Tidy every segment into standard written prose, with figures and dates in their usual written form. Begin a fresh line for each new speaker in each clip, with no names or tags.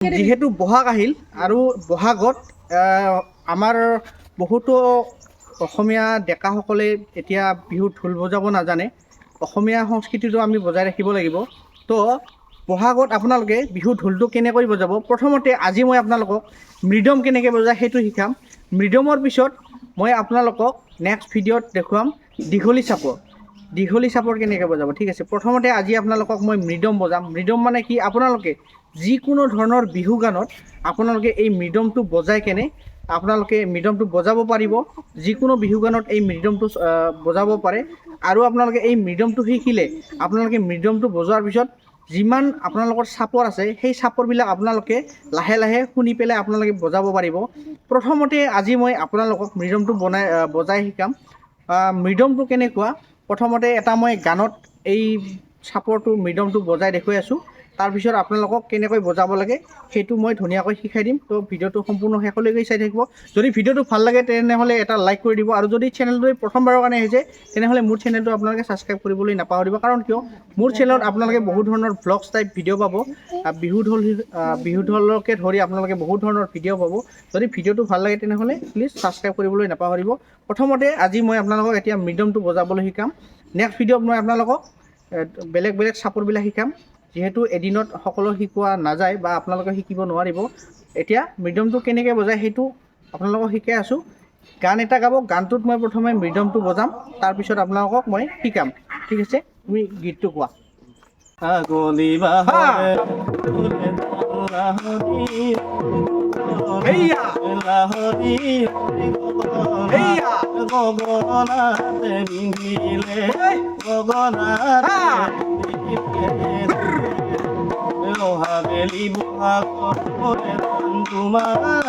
যিহেতু বহাগ আহিল আৰু বহাগত আমাৰ বহুতো অসমীয়া ডেকাসকলে এতিয়া বিহুত ঢোল বজাব নাজানে। অসমীয়া সংস্কৃতিটো আমি বজাই ৰাখিব লাগিব। তো বহাগত আপোনালোকে বিহু ঢোলটো কেনেকৈ বজাব, প্ৰথমতে আজি মই আপোনালোকক মৃদম কেনেকৈ বজায় সেইটো শিকাম। মৃদমৰ পিছত মই আপোনালোকক নেক্সট ভিডিঅ'ত দেখুৱাম দীঘলী চাপৰ। দীঘলী চাপৰ কেনেকৈ বজাব, ঠিক আছে। প্ৰথমতে আজি আপোনালোকক মই মৃদম বজাম। মৃদম মানে কি, আপোনালোকে যিকোনো ধৰণৰ বিহু গানত আপোনালোকে এই মৃদমটো বজাই কেনে আপোনালোকে মৃদমটো বজাব পাৰিব। যিকোনো বিহু গানত এই মৃদমটো বজাব পাৰে। আৰু আপোনালোকে এই মৃদমটো শিকিলে আপোনালোকে মৃদমটো বজোৱাৰ পিছত যিমান আপোনালোকৰ চাপৰ আছে সেই চাপৰবিলাক আপোনালোকে লাহে লাহে শুনি পেলাই আপোনালোকে বজাব পাৰিব। প্ৰথমতে আজি মই আপোনালোকক মৃদমটো বজাই শিকাম। মৃদমটো কেনেকুৱা, প্ৰথমতে এটা মই গানত এই চাপৰটো মৃদমটো বজাই দেখুৱাই আছোঁ। তাৰপিছত আপোনালোকক কেনেকৈ বজাব লাগে সেইটো মই ধুনীয়াকৈ শিকাই দিম। তো ভিডিঅ'টো সম্পূৰ্ণ শেষলৈকে চাই থাকিব। যদি ভিডিঅ'টো ভাল লাগে তেনেহ'লে এটা লাইক কৰি দিব। আৰু যদি চেনেলটো প্ৰথমবাৰৰ কাৰণে আহিছে তেনেহ'লে মোৰ চেনেলটো আপোনালোকে ছাবস্ক্ৰাইব কৰিবলৈ নাপাহৰিব। কাৰণ কিয়, মোৰ চেনেলত আপোনালোকে বহুত ধৰণৰ ভ্লগছ টাইপ ভিডিঅ' পাব। বিহু ঢোলকে ধৰি আপোনালোকে বহুত ধৰণৰ ভিডিঅ' পাব। যদি ভিডিঅ'টো ভাল লাগে তেনেহ'লে প্লিজ ছাবস্ক্ৰাইব কৰিবলৈ নাপাহৰিব। প্ৰথমতে আজি মই আপোনালোকক এতিয়া মৃদমটো বজাবলৈ শিকাম। নেক্সট ভিডিঅ'ত মই আপোনালোকক বেলেগ বেলেগ চাপৰবিলাক শিকাম। যিহেতু এদিনত সকলো শিকোৱা নাযায় বা আপোনালোকে শিকিব নোৱাৰিব। এতিয়া মৃদমটো কেনেকৈ বজায় সেইটো আপোনালোকক শিকাই আছোঁ। গান এটা গাব, গানটোত মই প্ৰথমে মৃদমটো বজাম, তাৰপিছত আপোনালোকক মই শিকাম, ঠিক আছে। তুমি গীতটো কোৱা।
হাবেলি বহাগ তোমাক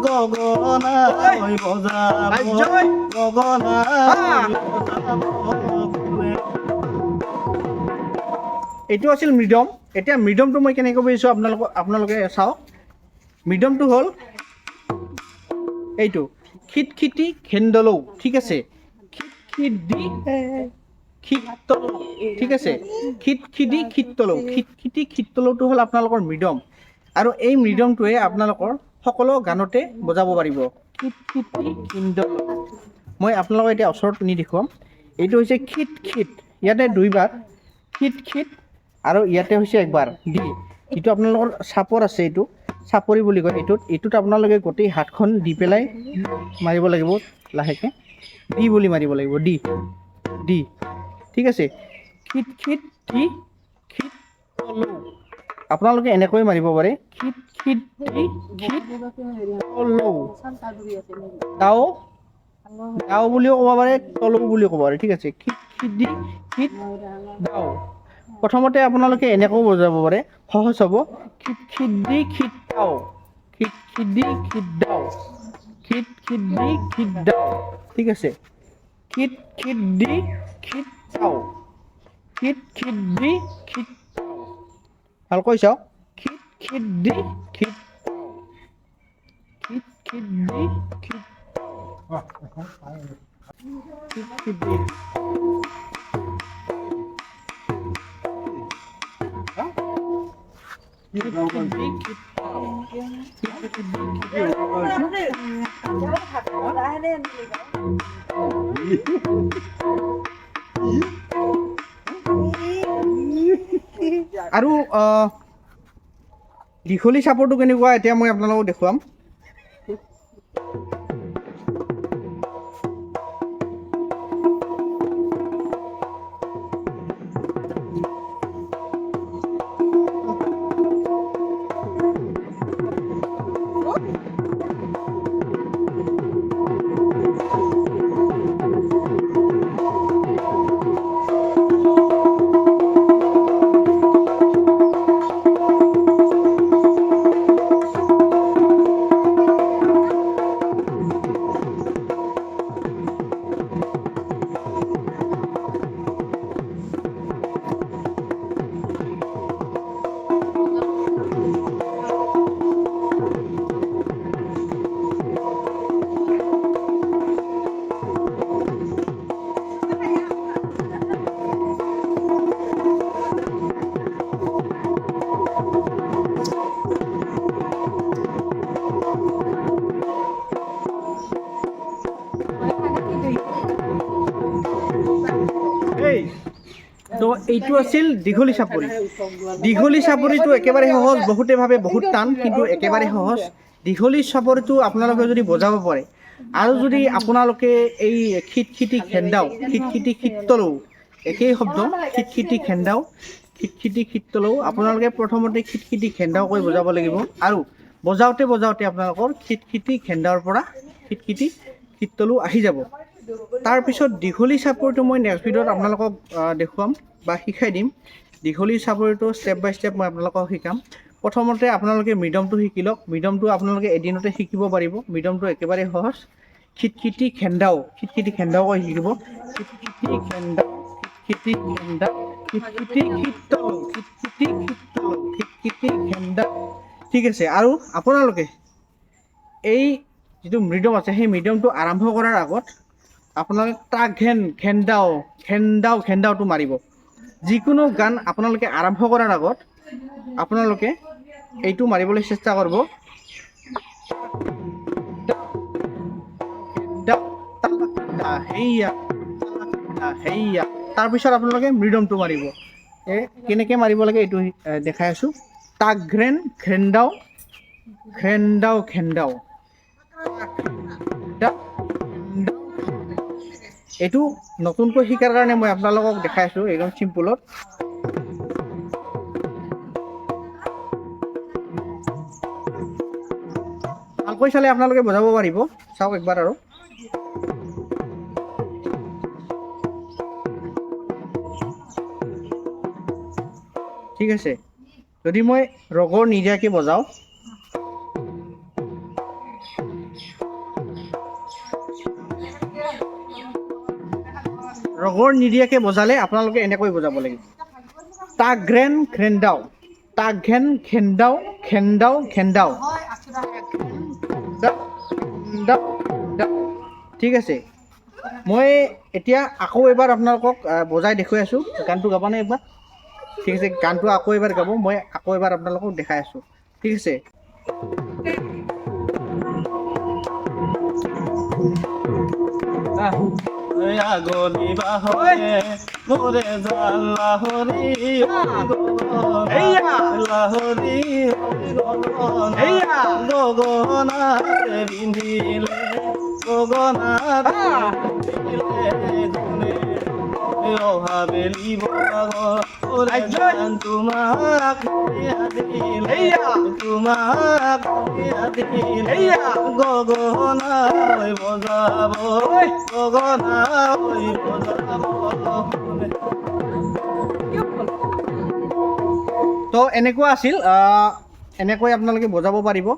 গগনা বজাব গগনা।
এইটো আছিল মৃদম। এতিয়া মৃদমটো মই কেনেকৈ বজাইছোঁ আপোনালোকে চাওক। মৃদমটো হ'ল এইটো খিটখিটি ঘেন্দলৌ, ঠিক আছে। খিটখিটি খিতলৌ, ঠিক আছে। খিটখিটি খিতলৌ, খিটখিটি খিতলৌটো হ'ল আপোনালোকৰ মৃদম। আৰু এই মৃদমটোৱে আপোনালোকৰ সকলো গানতে বজাব পাৰিব। খিটখিটি খিন্দলৌ, মই আপোনালোকক এতিয়া ওচৰত নি দেখুৱাম। এইটো হৈছে খিট খিট, ইয়াতে দুইবাৰ খিট খিট, আৰু ইয়াতে হৈছে একবাৰ দি। যিটো আপোনালোকৰ চাপৰ আছে এইটো চাপৰি বুলি কয়। এইটোত আপোনালোকে গোটেই হাতখন দি পেলাই মাৰিব লাগিব লাহেকৈ। দি বুলি মাৰিব লাগিব, দি দি, ঠিক আছে। খিট খিট দি খিত তলৌ, আপোনালোকে এনেকৈ মাৰিব পাৰে। খিট খিট দি খিত তলৌ, দাও দাও বুলিও ক'ব পাৰে, তলৌ বুলিও ক'ব পাৰে, ঠিক আছে। খিট খিট দি খিত দাও। প্ৰথমতে আপোনালোকে এনেকৈও বজাব পাৰে, সহজ হ'ব। খিট খিট দি খিত দাও, খিট খিট দি খিত দাও, খিট খিট দি খিত দাও, ঠিক আছে। খিট খিট দি খিত দাও, খিট খিট দি খিত দাও। ভালকৈ চাওক। খিট খিট দি খিত দাও, খিট খিট দি খিত দাও, খিট খিট দি আৰু দীঘলী চাপৰটো কেনেকুৱা এতিয়া মই আপোনালোকক দেখুৱাম। তো এইটো আছিল দীঘলী চাপৰি। দীঘলী চাপৰিটো একেবাৰে সহজ, বহুতে ভাবে বহুত টান, কিন্তু একেবাৰে সহজ। দীঘলী চাপৰিটো আপোনালোকে যদি বজাব পাৰে, আৰু যদি আপোনালোকে এই খিটখিটি খেন্দাও, খিটখিটি খিতলৌ, একেই শব্দ, খিটখিটি খেন্দাও, খিটখিটি খিতলৌ, আপোনালোকে প্ৰথমতে খিটখিটি খেন্দাও কৰি বজাব লাগিব, আৰু বজাওঁতে বজাওঁতে আপোনালোকৰ খিটখিটি খেন্দাওৰ পৰা খিটখিটি খিতলৌ আহি যাব। তাৰপিছত দীঘলী চাপৰিটো মই নেক্সট ভিডিঅ'ত আপোনালোকক দেখুৱাম বা শিকাই দিম। দীঘলী চাপৰিটো ষ্টেপ বাই ষ্টেপ মই আপোনালোকক শিকাম। প্ৰথমতে আপোনালোকে মৃদমটো শিকি লওক। মৃদমটো আপোনালোকে এদিনতে শিকিব পাৰিব। মৃদমটো একেবাৰে সহজ। খিটখিটি খেন্দাও, খিটখিটি খেন্দাও কৈ শিকিব। খিটখিটি খেন্দাও, খিটখিটি খেন্দাও, খিটখিটি খিতলৌ, খিটখিটি খিতলৌ, খিটখিটি খেন্দাও। ঠিক আছে, আৰু আপোনালোকে এই যিটো মৃদম আছে, সেই মৃদমটো আৰম্ভ কৰাৰ আগত আপোনালোকে তাক খেন্দাও, খেন্দাও, খেন্দাওটো মাৰিব। যিকোনো গান আপোনালোকে আৰম্ভ কৰাৰ আগত আপোনালোকে এইটো মাৰিবলৈ চেষ্টা কৰিব। তাৰপিছত আপোনালোকে মৃদমটো মাৰিব। কেনেকৈ মাৰিব লাগে এইটো দেখাই আছোঁ। তাক খেন্দাও, খেন্দাও, খেন্দাও, এইটো নতুনকৈ শিকাৰ কাৰণে মই আপোনালোকক দেখাই আছোঁ একদম চিম্পুলত। ভালকৈ চালে আপোনালোকে বজাব পাৰিব। চাওক একবাৰ আৰু। ঠিক আছে, যদি মই ৰগৰ নিদিয়াকৈ বজাওঁ, ৰগৰ নিদিয়াকৈ বজালে আপোনালোকে এনেকৈ বজাব লাগিব। তাক খেন্দাও, তাক খেন্দাও, খেন্দাও, খেন্দাও। ঠিক আছে, মই এতিয়া আকৌ এবাৰ আপোনালোকক বজাই দেখুৱাই আছোঁ। গানটো গাব নে একবাৰ? ঠিক আছে, গানটো আকৌ এবাৰ গাব, মই আকৌ এবাৰ আপোনালোকক দেখাই আছোঁ। ঠিক আছে।
আগলি বাহৰে মোৰে জাল লাহৰি লাহৰি গগনাৰে পিন্ধিলে, গগনাৰে পিন্ধিলে অহাবেলি তোমাক তোমাক গগনা বজাব, গগনা বজাব।
তো এনেকুৱা আছিল, এনেকৈ আপোনালোকে বজাব পাৰিব।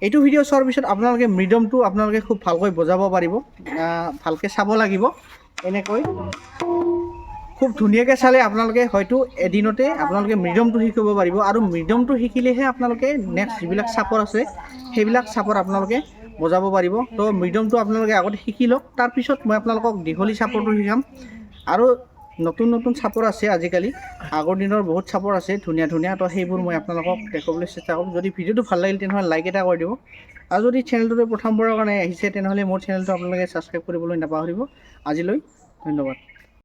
এইটো ভিডিঅ' চোৱাৰ পিছত আপোনালোকে মৃদমটো আপোনালোকে খুব ভালকৈ বজাব পাৰিব। ভালকৈ চাব লাগিব। এনেকৈ খুব ধুনীয়াকৈ চালে আপোনালোকে হয়তো এদিনতে আপোনালোকে মৃদমটো শিকিব পাৰিব, আৰু মৃদমটো শিকিলেহে আপোনালোকে নেক্সট যিবিলাক চাপৰ আছে সেইবিলাক চাপৰ আপোনালোকে বজাব পাৰিব। তো মৃদমটো আপোনালোকে আগতে শিকি লওক, তাৰপিছত মই আপোনালোকক দীঘলী চাপৰটো শিকাম। আৰু নতুন নতুন চাপৰ আছে আজিকালি, আগৰ দিনৰ বহুত চাপৰ আছে ধুনীয়া ধুনীয়া। তো সেইবোৰ মই আপোনালোকক দেখুৱাবলৈ চেষ্টা কৰিম। যদি ভিডিঅ'টো ভাল লাগিল তেনেহ'লে লাইক এটা কৰি দিব, আৰু যদি চেনেলটোতে প্ৰথমবাৰৰ কাৰণে আহিছে তেনেহ'লে মোৰ চেনেলটো আপোনালোকে ছাবস্ক্ৰাইব কৰিবলৈ নাপাহৰিব। আজিলৈ ধন্যবাদ।